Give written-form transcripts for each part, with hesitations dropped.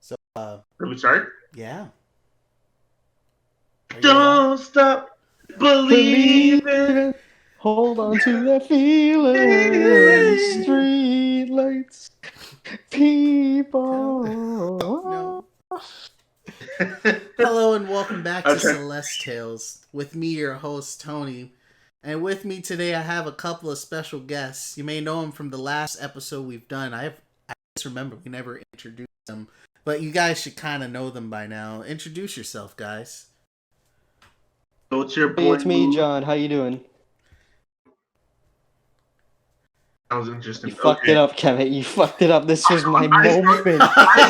So, Can we start? yeah. Are you ready? Don't stop believing. Believing, hold on to that feeling. Street lights, No. people. Hello and welcome back to Okay. Celestales. With me, your host, Tony. And with me today, I have a couple of special guests. You may know them from the last episode we've done. I just remember we never introduced them. But you guys should kind of know them by now. Introduce yourself, guys. So it's your Hey, boy it's me, Lou. John. How you doing? That was interesting. You fucked it up, Kevin. You fucked it up. This was my I moment.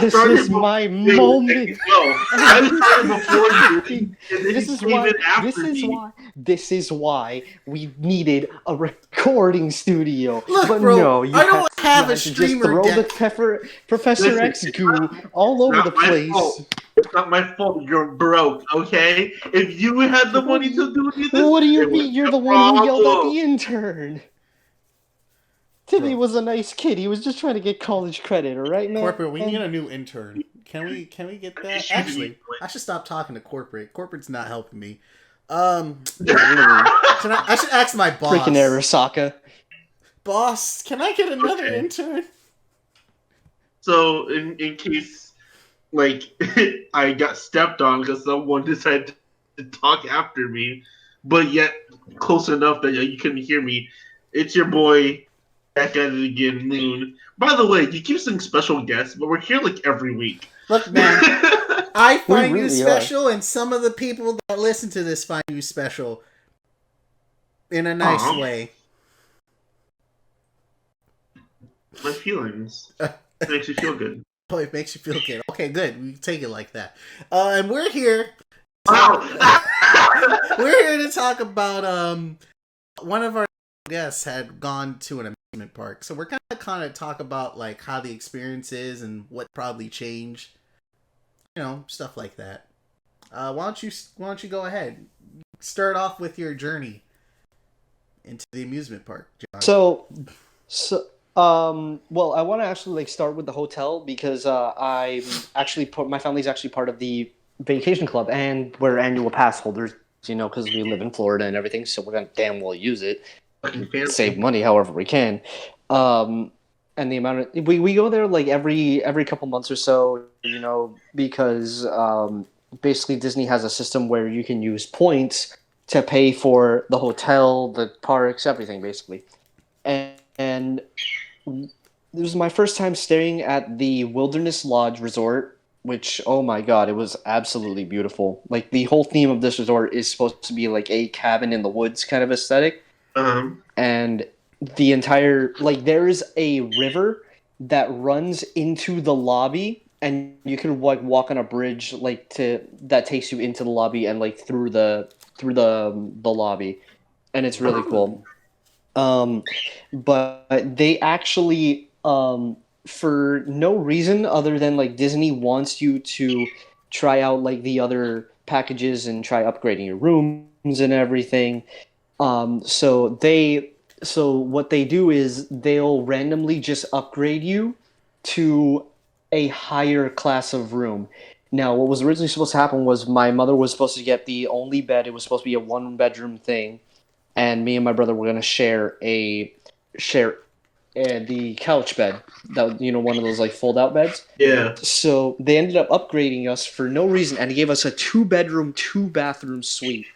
This started was my moment. No, I started before you. And then This you is came why. in after This is me. why. This is why we needed a recording studio. Look, but bro, no, you I don't have a had to just streamer throw the deck. Professor Listen, X goo all over not the my place. fault. It's not my fault. You're broke, okay? If you had the money to do this, What do you it mean? wouldn't You're be the a one who yelled at problem. the intern. Timmy Bro. was a nice kid. He was just trying to get college credit, all right, man? Corporate, we need a new intern. Can we get that? Should Actually, we? I should stop talking to corporate. Corporate's not helping me. Literally. I should ask my boss. Freaking Arasaka. Boss, can I get another Okay. intern? So, in case, like, I got stepped on because someone decided to talk after me, but yet close enough that you couldn't hear me, it's your boy, back at it again, Moon. By the way, you keep saying special guests, but we're here, like, every week. Look, man, I find really you special, and some of the people that listen to this find you special in a nice Aw. way. My feelings. It makes you feel good. Oh, it makes you feel good. Okay, good. We can take it like that. And we're here. Wow! We're here to talk about one of our guests had gone to an amusement park, so we're kind of talk about like how the experience is and what probably changed, stuff like that. Why don't you go ahead, start off with your journey into the amusement park, John. Well, I want to actually start with the hotel because my family's actually part of the vacation club, and we're annual pass holders, because we live in Florida and everything, so we're gonna damn well use it. Fucking fancy. Save money however we can. And the amount of we go there like every couple months or so, because basically Disney has a system where you can use points to pay for the hotel, the parks, everything basically. And this was my first time staying at the Wilderness Lodge Resort, which, oh my god, it was absolutely beautiful. Like, the whole theme of this resort is supposed to be like a cabin in the woods kind of aesthetic. And the entire, like, there is a river that runs into the lobby, and you can like walk on a bridge that takes you into the lobby and like through the lobby, and it's really cool. But they actually, for no reason other than like Disney wants you to try out like the other packages and try upgrading your rooms and everything. So what they do is they'll randomly just upgrade you to a higher class of room. Now, what was originally supposed to happen was my mother was supposed to get the only bed. It was supposed to be a one-bedroom thing, and me and my brother were going to share the couch bed, that one of those like fold-out beds. Yeah. So they ended up upgrading us for no reason, and they gave us a 2-bedroom, 2-bathroom suite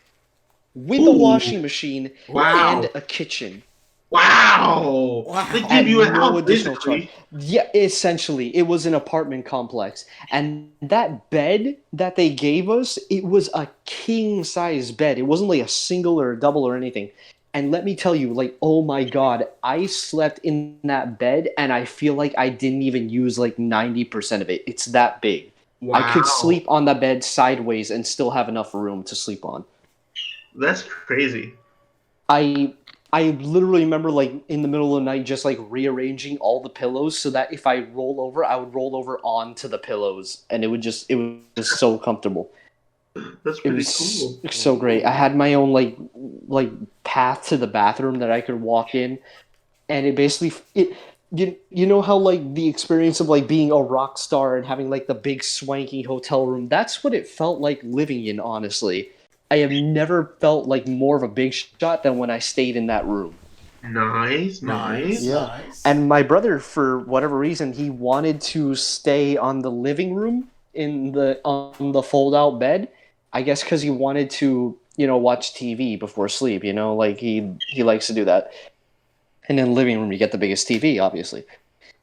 with a washing machine Wow. and a kitchen. Wow! They give At you a no house, additional basically. charge. Yeah, essentially, it was an apartment complex, and that bed that they gave us, it was a king-size bed. It wasn't like a single or a double or anything. And let me tell you, like, oh my god, I slept in that bed, and I feel like I didn't even use like 90% of it. It's that big. Wow. I could sleep on the bed sideways and still have enough room to sleep on. That's crazy. I literally remember, like, in the middle of the night, just, like, rearranging all the pillows so that if I roll over, I would roll over onto the pillows, and it was just so comfortable. That's It pretty was cool. so great. I had my own, like path to the bathroom that I could walk in, and it basically, you know how like the experience of like being a rock star and having like the big swanky hotel room, that's what it felt like living in, honestly. I have never felt like more of a big shot than when I stayed in that room. Nice, Nice, nice. Yeah. nice. And my brother, for whatever reason, he wanted to stay on the living room on the fold out bed. I guess because he wanted to, watch TV before sleep. Like he likes to do that. And in the living room, you get the biggest TV, obviously.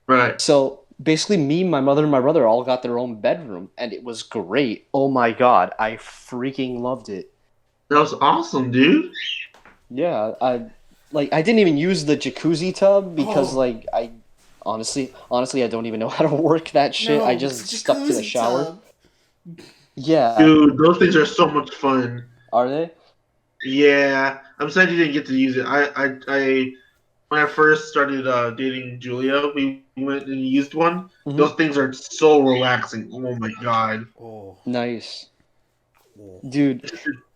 Right. So basically, me, my mother, and my brother all got their own bedroom, and it was great. Oh my god, I freaking loved it. That was awesome, dude. Yeah, I didn't even use the jacuzzi tub because Oh. I honestly I don't even know how to work that shit. I No, just it's a stuck to the jacuzzi shower. tub. Yeah, Dude, those things are so much fun. are they? Yeah, I'm sad you didn't get to use it. I when I first started dating Julia, we went and used one. Mhm. Those things are so relaxing. Oh my god. Oh. Nice, Oh. dude.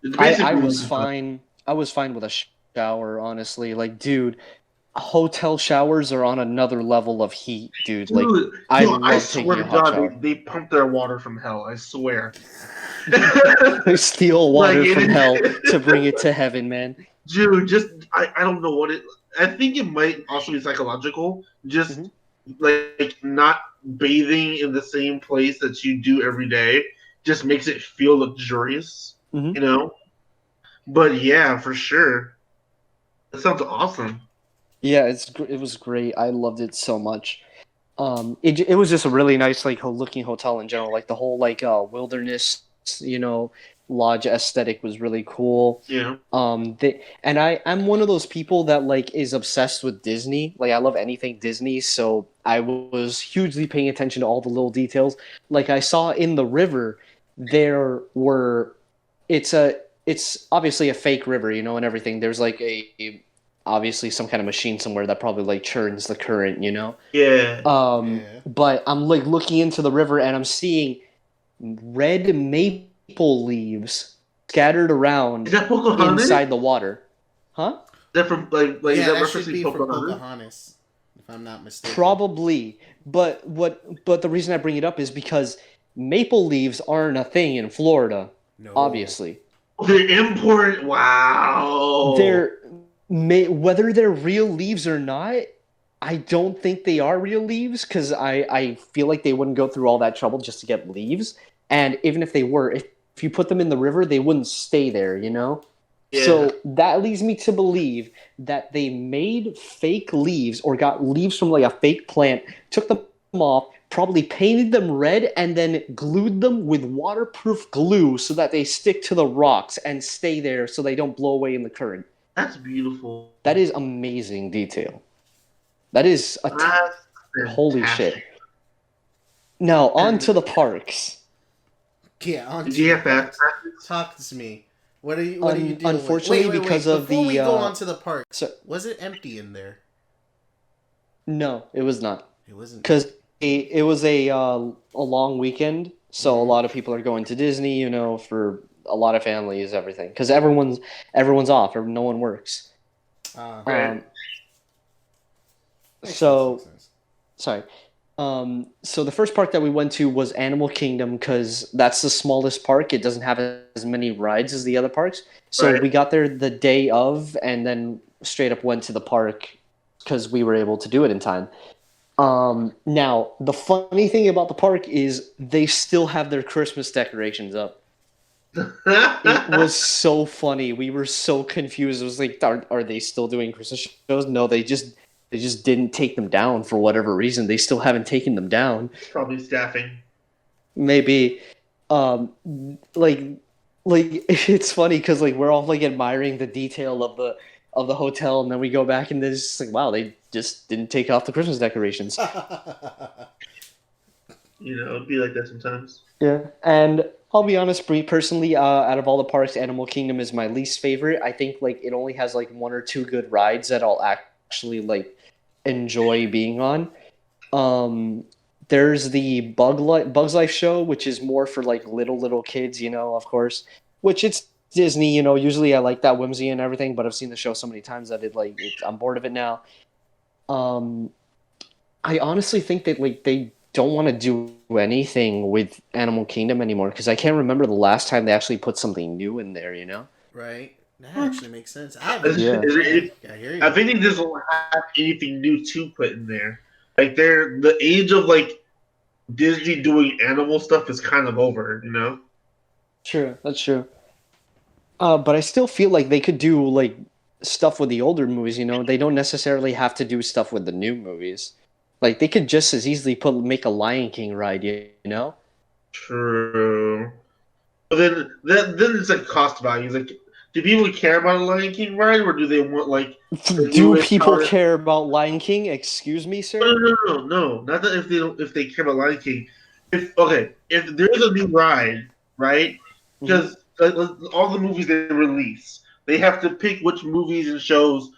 It's I basically was fine. I was fine with a shower, honestly. Like, dude, hotel showers are on another level of heat, dude. Like, dude, I yo, I love taking swear a to hot God, shower. they pump their water from hell. I swear. They steal Like, water from hell to bring it to heaven, man. dude, I don't know what it. I think it might also be psychological. Just Mhm. like not bathing in the same place that you do every day just makes it feel luxurious, Mhm. you know. But yeah, for sure, that sounds awesome. Yeah, it was great. I loved it so much. It was just a really nice like looking hotel in general. Like the whole like wilderness, you know, lodge aesthetic was really cool. Yeah, And I'm one of those people that like is obsessed with Disney. Like I love anything Disney, so I was hugely paying attention to all the little details. Like I saw in the river, there were it's a it's obviously a fake river, and everything. There's like obviously some kind of machine somewhere that probably like churns the current. yeah. Yeah. But I'm like looking into the river and I'm seeing red maple leaves scattered around Is that Pocahontas? inside the water. Huh? Is that from like is Yeah, that that should referencing be from Pocahontas? Pocahontas, if I'm not mistaken. Probably. But the reason I bring it up is because maple leaves aren't a thing in Florida, No. obviously. The import. Wow. Whether they're real leaves or not, I don't think they are real leaves because I feel like they wouldn't go through all that trouble just to get leaves. And even if they were, if you put them in the river, they wouldn't stay there. Yeah. So that leads me to believe that they made fake leaves or got leaves from like a fake plant, took them off, probably painted them red, and then glued them with waterproof glue so that they stick to the rocks and stay there so they don't blow away in the current. That's beautiful. That is amazing detail. That is That's holy fantastic. shit. Now on to the parks. Yeah, on Did you have fast Talk to me. What are you dealing Unfortunately, with? Wait, because of before the we go on to the park, so, was it empty in there? no, it was not It wasn't. because it was a long weekend, so a Mhm. lot of people are going to Disney. For a lot of families, everything because everyone's off or no one works. Right. Makes So sense. sorry. So the first park that we went to was Animal Kingdom because that's the smallest park. It doesn't have as many rides as the other parks. So Right. we got there the day of and then straight up went to the park because we were able to do it in time. Now, the funny thing about the park is they still have their Christmas decorations up. It was so funny. We were so confused. It was like, are they still doing Christmas shows? No, they just didn't take them down for whatever reason. They still haven't taken them down. Probably staffing. Maybe, like it's funny because like we're all like admiring the detail of the hotel, and then we go back and there's just like, wow, they just didn't take off the Christmas decorations. It'd be like that sometimes. Yeah, and I'll be honest, personally, out of all the parks, Animal Kingdom is my least favorite. I think like it only has like one or two good rides that I'll actually like enjoy being on. There's the Bugs Life show, which is more for like little kids, of course. Which it's Disney, Usually I like that whimsy and everything, but I've seen the show so many times that I'm bored of it now. I honestly think that like they don't want to do anything with Animal Kingdom anymore because I can't remember the last time they actually put something new in there. You know? Right? That actually makes sense. I haven't. Yeah. Yeah, I hear I you. think they just don't have anything new to put in there. Like they're the age of like Disney doing animal stuff is kind of over, you know? True. That's true. But I still feel like they could do like stuff with the older movies. You know, they don't necessarily have to do stuff with the new movies. Like they could just as easily make a Lion King ride. You know? True. But then it's like cost value. Like, do people care about a Lion King ride, or do they want like the Do newest people color? care about Lion King? Excuse me, No, sir. no, no, no, no. Not that if they care about Lion King. If there's a new ride, right? Hmm. Because all the movies they release, they have to pick which movies and shows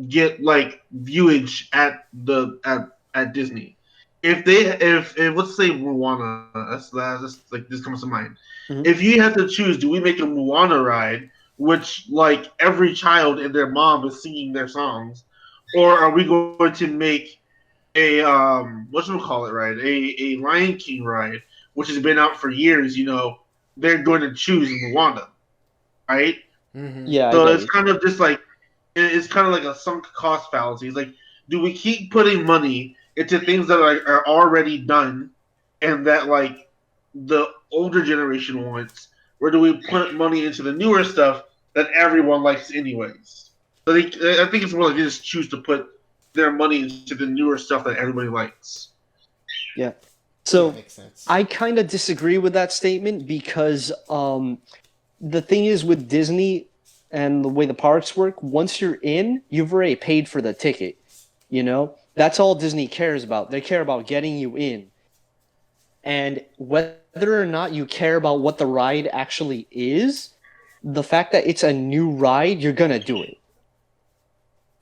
get like viewage at Disney. If let's say Moana, that's like this comes to mind. Hmm. If you have to choose, do we make a Moana ride, which like every child and their mom is singing their songs, or are we going to make a what should we call it ride, a Lion King ride, which has been out for years? You know, they're going to choose Moana, right? Mm-hmm. Yeah, I So get it's you. kind of just like it's kind of like a sunk cost fallacy. It's like, do we keep putting money into things that are already done and that like the older generation wants, or do we put money into the newer stuff that everyone likes anyways? I think it's more like they just choose to put their money into the newer stuff that everybody likes. Yeah. Yeah, So makes sense. I kind of disagree with that statement because the thing is with Disney and the way the parks work, once you're in, you've already paid for the ticket. You know, that's all Disney cares about. They care about getting you in. And whether or not you care about what the ride actually is, the fact that it's a new ride, you're going to do it.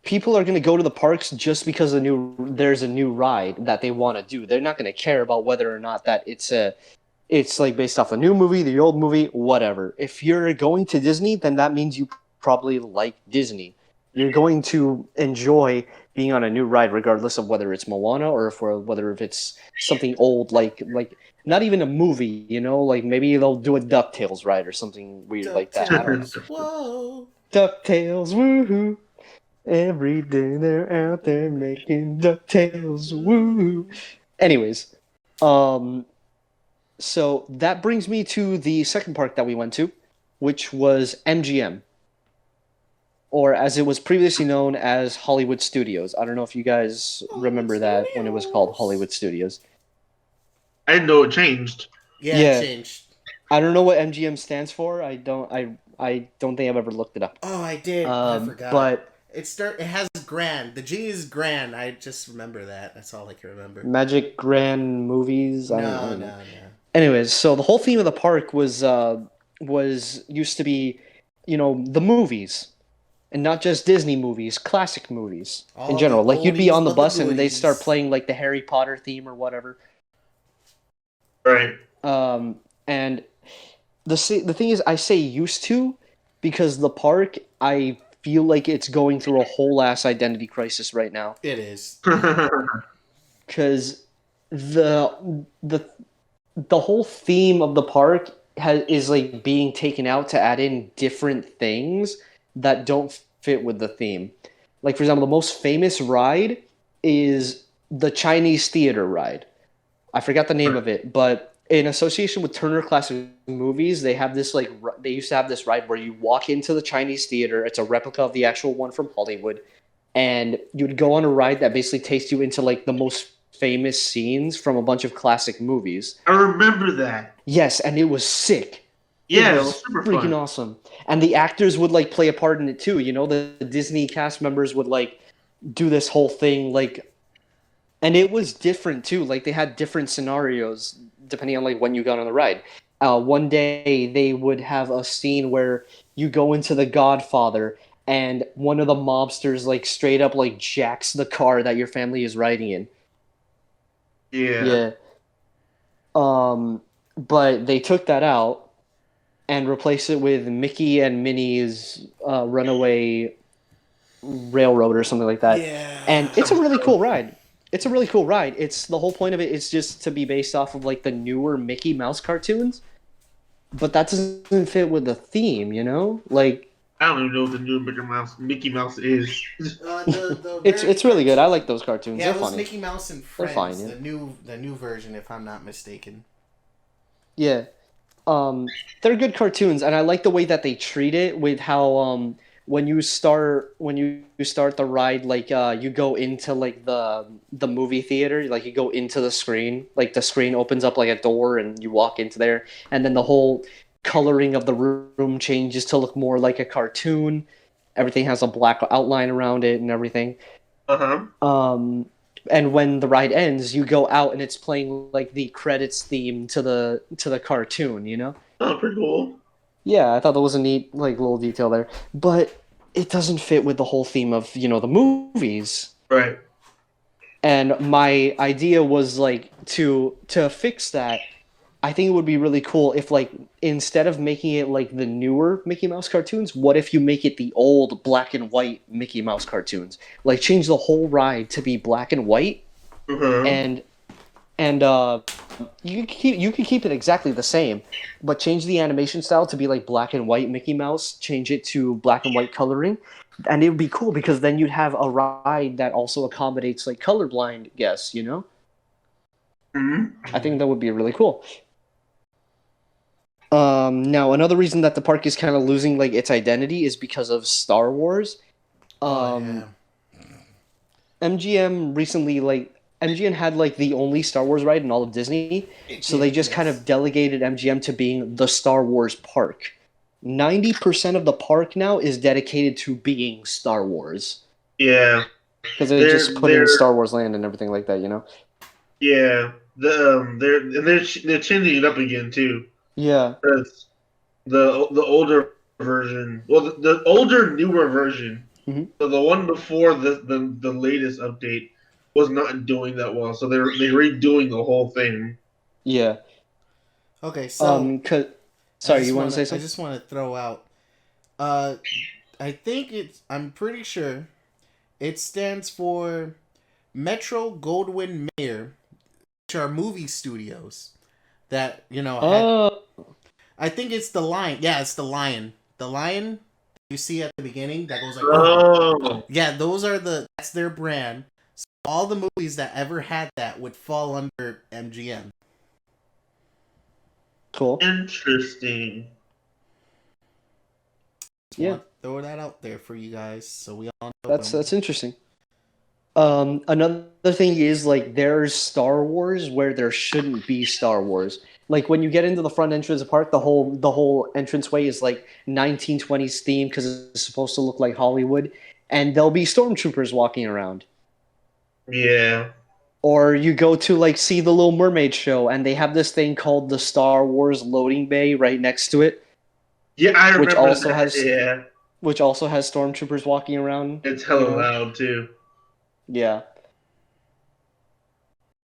People are going to go to the parks just because there's a new ride that they want to do. They're not going to care about whether or not that it's like based off a new movie, the old movie, whatever. If you're going to Disney, then that means you probably like Disney. You're going to enjoy being on a new ride, regardless of whether it's Moana or whether if it's something old, like not even a movie. You know, like maybe they'll do a Ducktales ride or something weird like that. I don't know. DuckTales. Whoa. Ducktales, woohoo! Every day they're out there making DuckTales, woohoo! Anyways, um, so that brings me to the second park that we went to, which was MGM, or as it was previously known as Hollywood Studios. I don't know if you guys Hollywood remember that when it was called Studios. Hollywood Studios. I didn't know it changed. Yeah, it Yeah, changed. I don't know what MGM stands for. I don't think I've ever looked it up. Oh, I did. I forgot. But It has grand. The G is grand. I just remember that. That's all I can remember. Magic Grand Movies. I No, don't know. no, no. Anyways, so the whole theme of the park was used to be, the movies, and not just Disney movies, classic movies in All the general. Like you'd be oldies on the but the bus and they start goodies. playing like the Harry Potter theme or whatever. Right. And the thing is, I say used to because the park I feel like it's going through a whole ass identity crisis right now It is. because the the whole theme of the park is like being taken out to add in different things that don't fit with the theme. Like for example, the most famous ride is the Chinese theater ride. I forgot the name of it, but in association with Turner Classic Movies, they used to have this ride where you walk into the Chinese theater. It's a replica of the actual one from Hollywood, and you'd go on a ride that basically takes you into like the most famous scenes from a bunch of classic movies. I remember that. Yes, and it was sick. Yeah, It it was was super freaking fun. awesome. And the actors would like play a part in it too. The Disney cast members would like do this whole thing like, and it was different too. Like they had different scenarios depending on like when you got on the ride. One day they would have a scene where you go into The Godfather and one of the mobsters like straight up like jacks the car that your family is riding in. Yeah. Yeah. But they took that out and replaced it with Mickey and Minnie's Runaway Railroad or something like that. Yeah. And it's a really cool ride. It's a really cool ride. It's the whole point of it is just to be based off of like the newer Mickey Mouse cartoons, but that doesn't fit with the theme, you know? Like I don't even know what the new Mickey Mouse is. The it's really good. I like those cartoons. Yeah, They're it was funny. Mickey Mouse and They're Friends, fine, yeah. the new version, if I'm not mistaken. Yeah. They're good cartoons, and I like the way that they treat it with how when you start the ride, like you go into like the movie theater, like you go into the screen, like the screen opens up like a door and you walk into there, and then the whole coloring of the room changes to look more like a cartoon. Everything has a black outline around it and everything. Um, and when the ride ends, you go out and it's playing like the credits theme to the cartoon, you know? Oh, pretty cool. Yeah, I thought that was a neat like little detail there. But it doesn't fit with the whole theme of, you know, the movies. Right. And my idea was like to fix that. I think it would be really cool if like instead of making it like the newer Mickey Mouse cartoons, what if you make it the old black and white Mickey Mouse cartoons? Like change the whole ride to be black and white, and you can keep it exactly the same, but change the animation style to be like black and white Mickey Mouse. Change it to black and white coloring, and it would be cool because then you'd have a ride that also accommodates like colorblind guests. You know, I think that would be really cool. Now another reason that the park is kind of losing like its identity is because of Star Wars. Yeah. MGM recently like MGM had like the only Star Wars ride in all of Disney, so they just kind of delegated MGM to being the Star Wars park. 90% of the park now is dedicated to being Star Wars. Yeah. Because they just put in Star Wars Land and everything like that, you know. Yeah. They're changing it up again too. Yeah. That's the older version. Well, the older newer version. Mm-hmm. So the one before the latest update was not doing that well. So they're redoing the whole thing. Yeah. Okay, so sorry, you want to say something? I just want to throw out. I think I'm pretty sure it stands for Metro Goldwyn Mayer, which are movie studios that I think it's the lion. Yeah, it's the lion. The lion you see at the beginning that goes like. Oh. Yeah, that's their brand. So all the movies that ever had that would fall under MGM. Cool. Interesting. Yeah. Throw that out there for you guys so we all know. That's interesting. Another thing is like there's Star Wars where there shouldn't be Star Wars. Like when you get into the front entrance of the park, the whole entranceway is like 1920s theme because it's supposed to look like Hollywood, and there'll be stormtroopers walking around. Yeah. Or you go to like see the Little Mermaid show, and they have this thing called the Star Wars loading bay right next to it. Yeah, I remember. Which also has stormtroopers walking around. It's hella loud too. Yeah.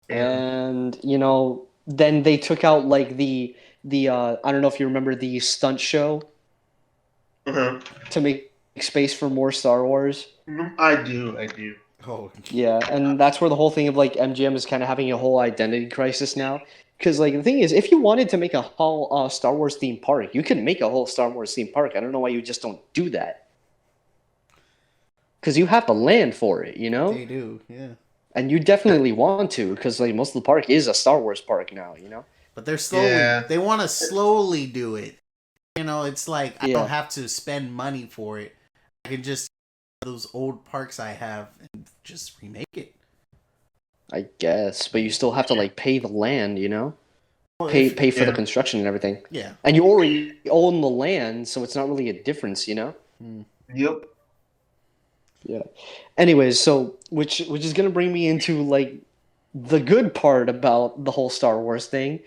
And then they took out like the I don't know if you remember the stunt show to make space for more Star Wars. I do. Oh. Yeah, and that's where the whole thing of like MGM is kind of having a whole identity crisis now. Because like the thing is, if you wanted to make a whole Star Wars themed park, you could make a whole Star Wars themed park. I don't know why you just don't do that. Because you have the land for it, you know? They do, yeah. And you definitely want to, because like most of the park is a Star Wars park now, you know? But they're they want to slowly do it. It's like I don't have to spend money for it. I can just those old parks I have and just remake it. I guess, but you still have to like pay the land, you know? Pay for the construction and everything. Yeah. And you already own the land, so it's not really a difference, you know? Yep. Yeah. Anyways, so which is gonna bring me into like the good part about the whole Star Wars thing.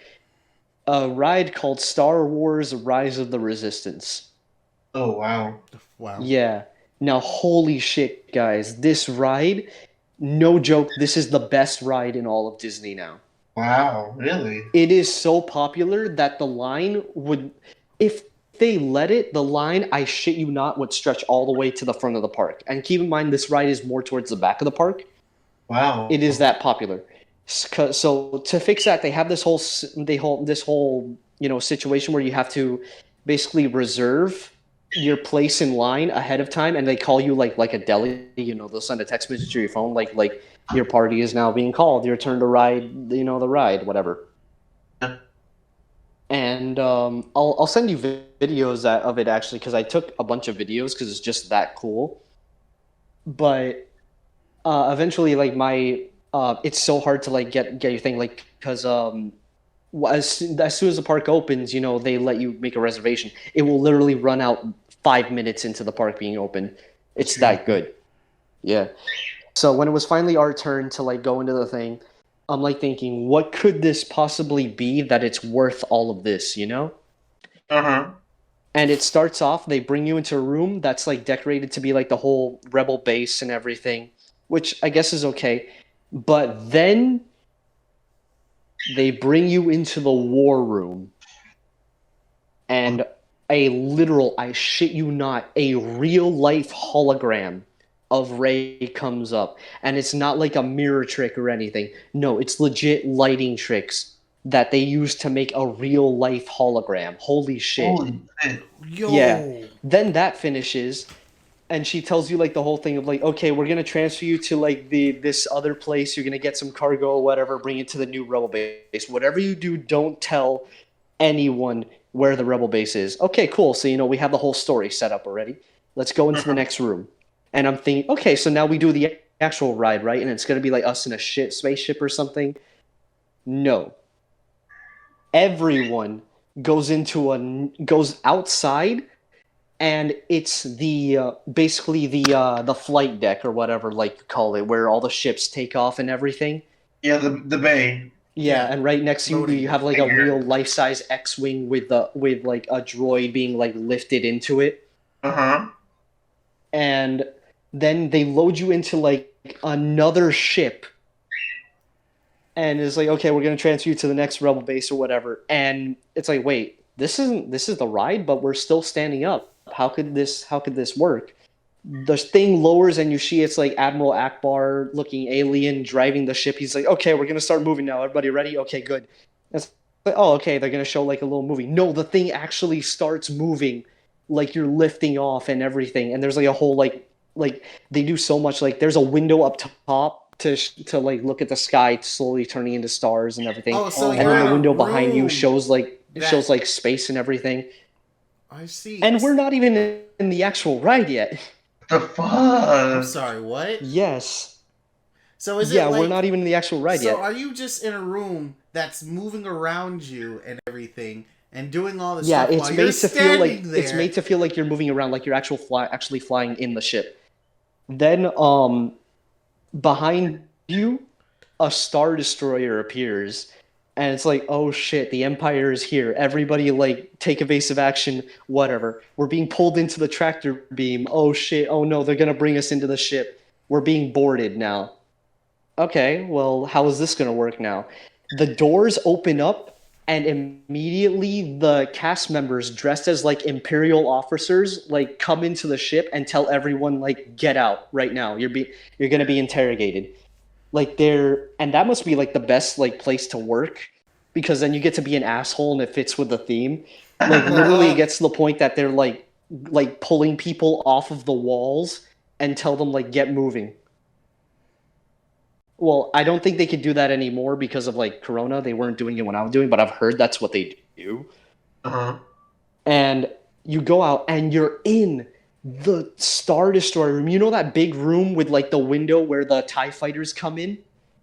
A ride called Star Wars Rise of the Resistance. Oh wow. Yeah. Now holy shit, guys, this ride, no joke, this is the best ride in all of Disney now. Wow, really? It is so popular that the line would, if they let it, the line, I shit you not, would stretch all the way to the front of the park. And keep in mind, this ride is more towards the back of the park. Wow. It is that popular. So to fix that, they have this whole situation where you have to basically reserve your place in line ahead of time, and they call you like a deli. They'll send a text message to your phone like your party is now being called. Your turn to ride. The ride, whatever. And I'll send you videos of it actually because I took a bunch of videos because it's just that cool. But eventually, like my it's so hard to like get your thing like because as soon as the park opens, they let you make a reservation. It will literally run out 5 minutes into the park being open. It's that good. Yeah. So when it was finally our turn to like go into the thing, I'm like thinking, what could this possibly be that it's worth all of this, Uh-huh. And it starts off, they bring you into a room that's like decorated to be like the whole rebel base and everything, which I guess is okay. But then they bring you into the war room, and I shit you not, a real life hologram of Ray comes up. And it's not like a mirror trick or anything. No, it's legit lighting tricks that they use to make a real life hologram. Holy shit. Holy shit. Yo. Yeah. Then that finishes, and she tells you like the whole thing of like, okay, we're gonna transfer you to like this other place. You're gonna get some cargo or whatever, bring it to the new rebel base. Whatever you do, don't tell anyone where the rebel base is. Okay, cool. So we have the whole story set up already. Let's go into the next room. And I'm thinking, okay, so now we do the actual ride, right? And it's gonna be like us in a spaceship or something. No. Everyone goes outside, and it's basically the flight deck or whatever like you call it, where all the ships take off and everything. Yeah, the bay. Yeah, and right next to you have like a real life-size X-wing with like a droid being like lifted into it. Uh-huh. And then they load you into like another ship, and it's like, okay, we're gonna transfer you to the next rebel base or whatever. And it's like, wait, this is the ride, but we're still standing up. How could this work? The thing lowers, and you see it's like Admiral Akbar looking alien driving the ship. He's like, okay, we're gonna start moving now. Everybody ready? Okay, good. It's like, oh, okay, they're gonna show like a little movie. No, the thing actually starts moving, like you're lifting off and everything. And there's like a whole like they do so much. Like there's a window up top to like look at the sky slowly turning into stars and everything. Oh, so and you're then in the a window behind you room shows like that- space and everything. I see. And we're not even in the actual ride yet. The fuck? I'm sorry, what? Yes. So is Yeah, it like, we're not even in the actual ride yet. So are you just in a room that's moving around you and everything and doing all this stuff it's while made you're to feel like standing there? it's made to feel like you're moving around, like you're actually flying in the ship. Then behind you, a Star Destroyer appears, and it's like, oh shit, the Empire is here. Everybody like take evasive action, whatever. We're being pulled into the tractor beam. Oh shit, oh no, they're gonna bring us into the ship. We're being boarded now. Okay, well, how is this gonna work now? The doors open up, and immediately the cast members dressed as like Imperial officers like come into the ship and tell everyone like, get out right now. You're gonna be interrogated. Like and that must be like the best like place to work, because then you get to be an asshole and it fits with the theme. Like literally it gets to the point that they're like pulling people off of the walls and tell them like, get moving. Well, I don't think they could do that anymore because of like Corona. They weren't doing it when I was doing, but I've heard that's what they do. Uh-huh. And you go out and you're in the Star Destroyer room. You know that big room with like the window where the TIE fighters come in?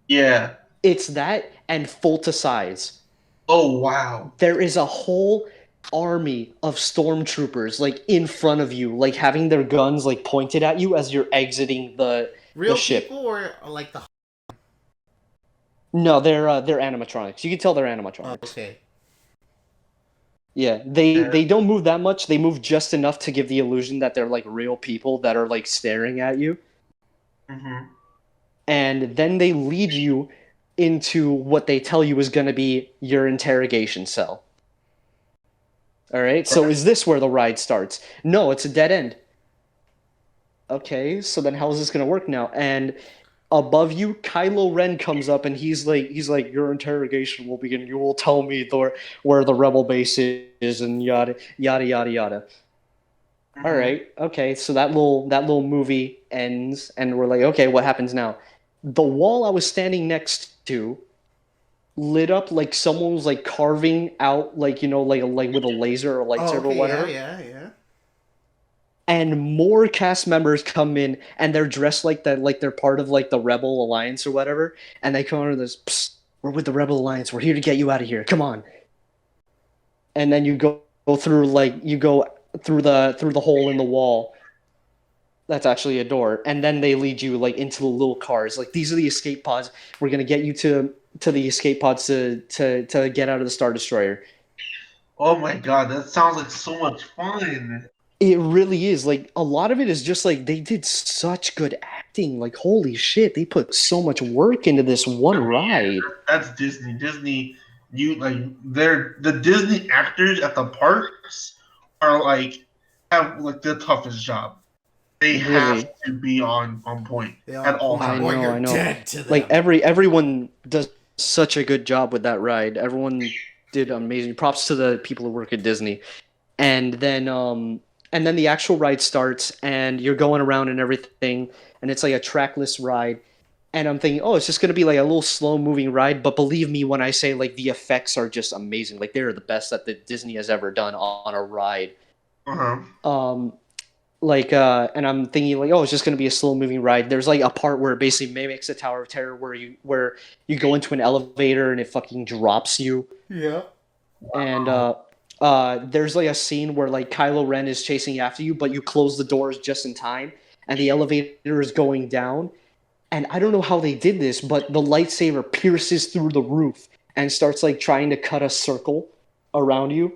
Yeah. It's that and full to size. Oh, wow. There is a whole army of stormtroopers like in front of you, like having their guns like pointed at you as you're exiting the ship. People or like the... No, they're animatronics. You can tell they're animatronics. Okay. Yeah, they don't move that much. They move just enough to give the illusion that they're like real people that are like staring at you. Mm-hmm. And then they lead you into what they tell you is going to be your interrogation cell. All right, so is this where the ride starts? No, it's a dead end. Okay, so then how is this going to work now? And Above you, Kylo Ren comes up and he's like, your interrogation will begin. You will tell me where the rebel base is and yada yada yada yada. All Mhm. right, okay. So that little movie ends, and we're like, okay, what happens now? The wall I was standing next to lit up like someone was like carving out like like with a laser or Oh, lightsaber or okay, yeah, whatever. yeah, yeah. And more cast members come in and they're dressed like that, like they're part of like the Rebel Alliance or whatever, and they come under this, psst, we're with the Rebel Alliance, we're here to get you out of here, come on. And then go through like you go through the hole in the wall that's actually a door, and then they lead you like into the little cars, like these are the escape pods, we're going to get you to the escape pods to get out of the Star Destroyer. Oh my god, that sounds like so much fun. It really is. Like a lot of it is just like they did such good acting. Like holy shit, they put so much work into this one ride. That's Disney. Disney, you like they're the Disney actors at the parks are like have like the toughest job. They have Really, to be on point They at on all point, I times. or know, you're I know. dead to them. Like everyone does such a good job with that ride. Everyone did amazing. Props to the people who work at Disney. And then the actual ride starts and you're going around and everything, and it's like a trackless ride. And I'm thinking, oh, it's just gonna be like a little slow moving ride. But believe me when I say like the effects are just amazing. Like they're the best that the Disney has ever done on a ride. Uh-huh. Um, and I'm thinking like, oh, it's just gonna be a slow moving ride. There's like a part where it basically mimics a Tower of Terror where you go into an elevator and it fucking drops you. Yeah. And there's like a scene where like Kylo Ren is chasing after you, but you close the doors just in time, and the elevator is going down. And I don't know how they did this, but the lightsaber pierces through the roof and starts like trying to cut a circle around you.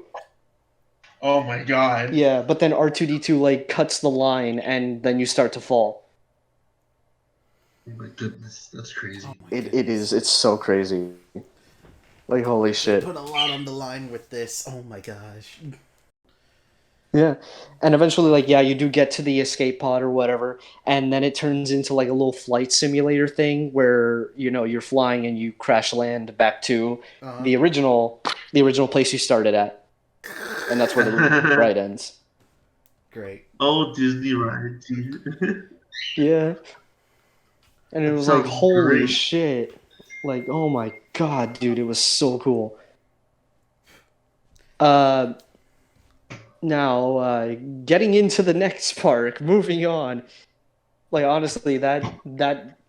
Oh my god. Yeah, but then R2D2 like cuts the line, and then you start to fall. Oh my goodness, that's crazy. Oh my It goodness. is. It's so crazy. Like holy shit. Put a lot on the line with this. Oh my gosh. Yeah. And eventually, like, yeah, you do get to the escape pod or whatever, and then it turns into like a little flight simulator thing where, you're flying and you crash land back to Uh-huh. the original place you started at. And that's where the ride ends. Great. Oh, Disney ride. Yeah. And it That was like, sounds holy great. shit. Like, oh my god, dude, it was so cool. Now, getting into the next park, moving on. Like honestly, that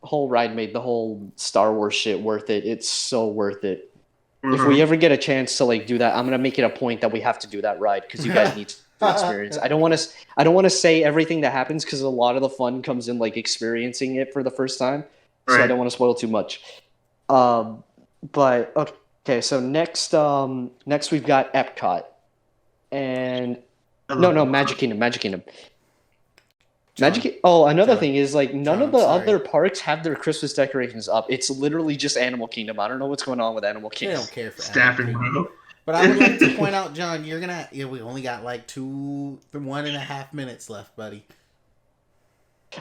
whole ride made the whole Star Wars shit worth it. It's so worth it. If we Uh-huh. ever get a chance to like do that, I'm gonna make it a point that we have to do that ride because you guys need to experience. I don't want to say everything that happens because a lot of the fun comes in like experiencing it for the first time. So I Right. don't want to spoil too much. But okay, so next we've got Epcot and no, Magic Kingdom, Magic Kingdom. John. Another John. thing is like none John, of the sorry. other parks have their Christmas decorations up. It's literally just Animal Kingdom. I don't know what's going on with Animal They Kingdom. don't care for Staffing, Animal Kingdom. bro. But I would like to point out, John, we only got like 1.5 minutes left, buddy.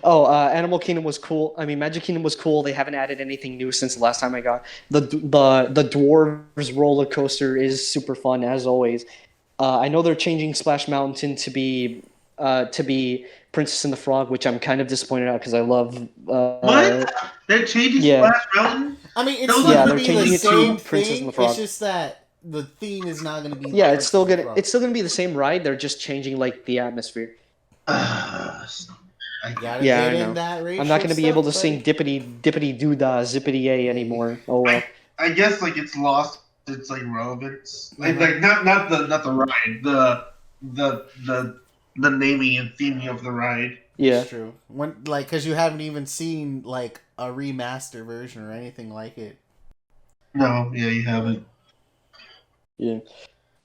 Oh, Animal Kingdom was cool. I mean, Magic Kingdom was cool. They haven't added anything new since the last time I got the Dwarves roller coaster is super fun as always. I know they're changing Splash Mountain to be Princess and the Frog, which I'm kind of disappointed at because I love. What? They're changing Yeah. Splash Mountain? I mean, it's Those still are Yeah, gonna they're be changing the it to same Princess and thing. the Frog. It's just that the theme is not gonna be. Yeah, it's still Princess and gonna the it's still gonna be the same ride. They're just changing like the atmosphere. I You gotta Yeah, get I in know. that racial I'm not gonna be able to stuff, sing buddy. dippity doo dah zippity yay anymore. Oh well. I guess like it's lost its like relevance. Like Uh-huh. not the ride, the naming and theming of the ride. Yeah. It's true. Because you haven't even seen like a remaster version or anything like it. No, yeah, you haven't. Yeah.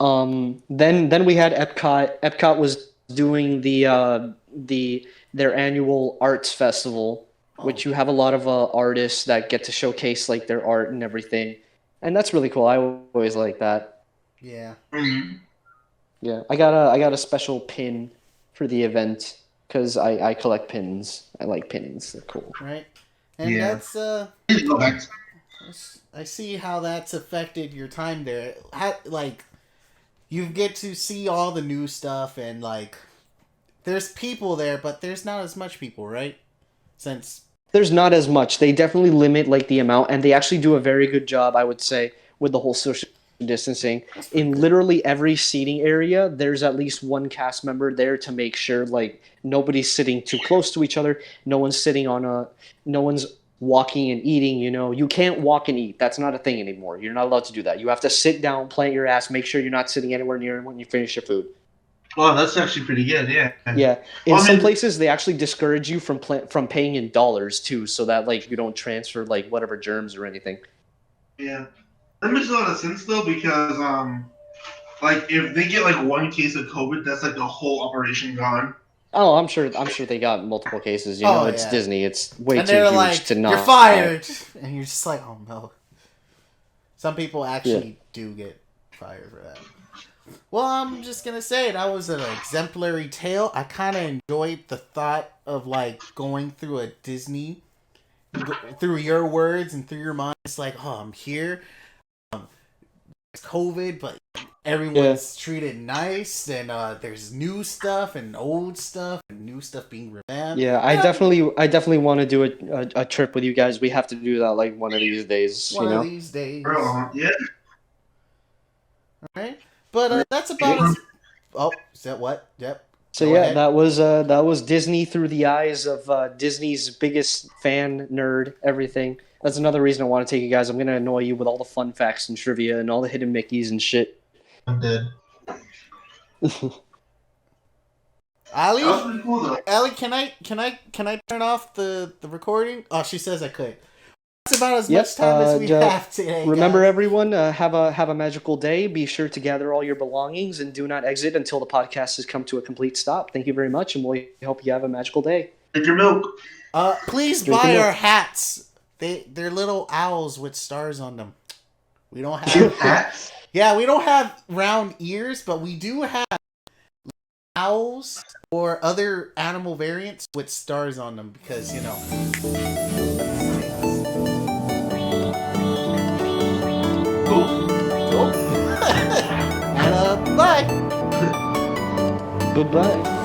Then we had Epcot. Epcot was doing their annual arts festival, which you have a lot of artists that get to showcase like their art and everything, and that's really cool. I always like that. Yeah. Mhm. Yeah, I got a special pin for the event because I collect pins. I like pins. They're cool. Right. And Yeah. that's I need to go back. I see how that's affected your time there. How, like, you get to see all the new stuff, and like, there's people there, but there's not as much people, right? Since There's not as much. They definitely limit like the amount, and they actually do a very good job, I would say, with the whole social distancing. that's pretty In good. literally every seating area, there's at least one cast member there to make sure like nobody's sitting too close to each other. No one's walking and eating. You can't walk and eat. That's not a thing anymore. You're not allowed to do that. You have to sit down, plant your ass, make sure you're not sitting anywhere near when you finish your food. Oh, that's actually pretty good. Yeah. Yeah, in Well, I some mean, places they actually discourage you from paying in dollars too, so that like you don't transfer like whatever germs or anything. yeah. That makes a lot of sense though, because like if they get like one case of COVID, that's like the whole operation gone. Oh, I'm sure they got multiple cases. Oh, It's yeah. Disney. It's way And too they're huge like, to not. "You're fired," and you're just like, "Oh no." Some people actually do get fired for that. Well, I'm just gonna say that was an exemplary tale. I kind of enjoyed the thought of like going through a Disney, through your words and through your mind. It's like, oh, I'm here. It's COVID, but everyone's treated nice, and there's new stuff and old stuff, and new stuff being revamped. Yeah, I definitely want to do a trip with you guys. We have to do that like one of these days. One of these days. Yeah. Alright. But that's about as. Oh, is that what? Yep. So Go yeah, ahead. that was Disney through the eyes of Disney's biggest fan, nerd, everything. That's another reason I want to take you guys. I'm gonna annoy you with all the fun facts and trivia and all the hidden Mickeys and shit. I'm dead. Ali? That was pretty cool though. Ali, can I turn off the recording? Oh, she says I could. That's about as Yep, much time as we have today. Remember, guys. everyone, have a magical day. Be sure to gather all your belongings and do not exit until the podcast has come to a complete stop. Thank you very much, and we hope you have a magical day. Drink your milk. Please Drink buy them our up. hats. They're little owls with stars on them. We don't have Hats. Yeah, we don't have round ears, but we do have owls or other animal variants with stars on them because, Cool. Cool. And bye. Goodbye.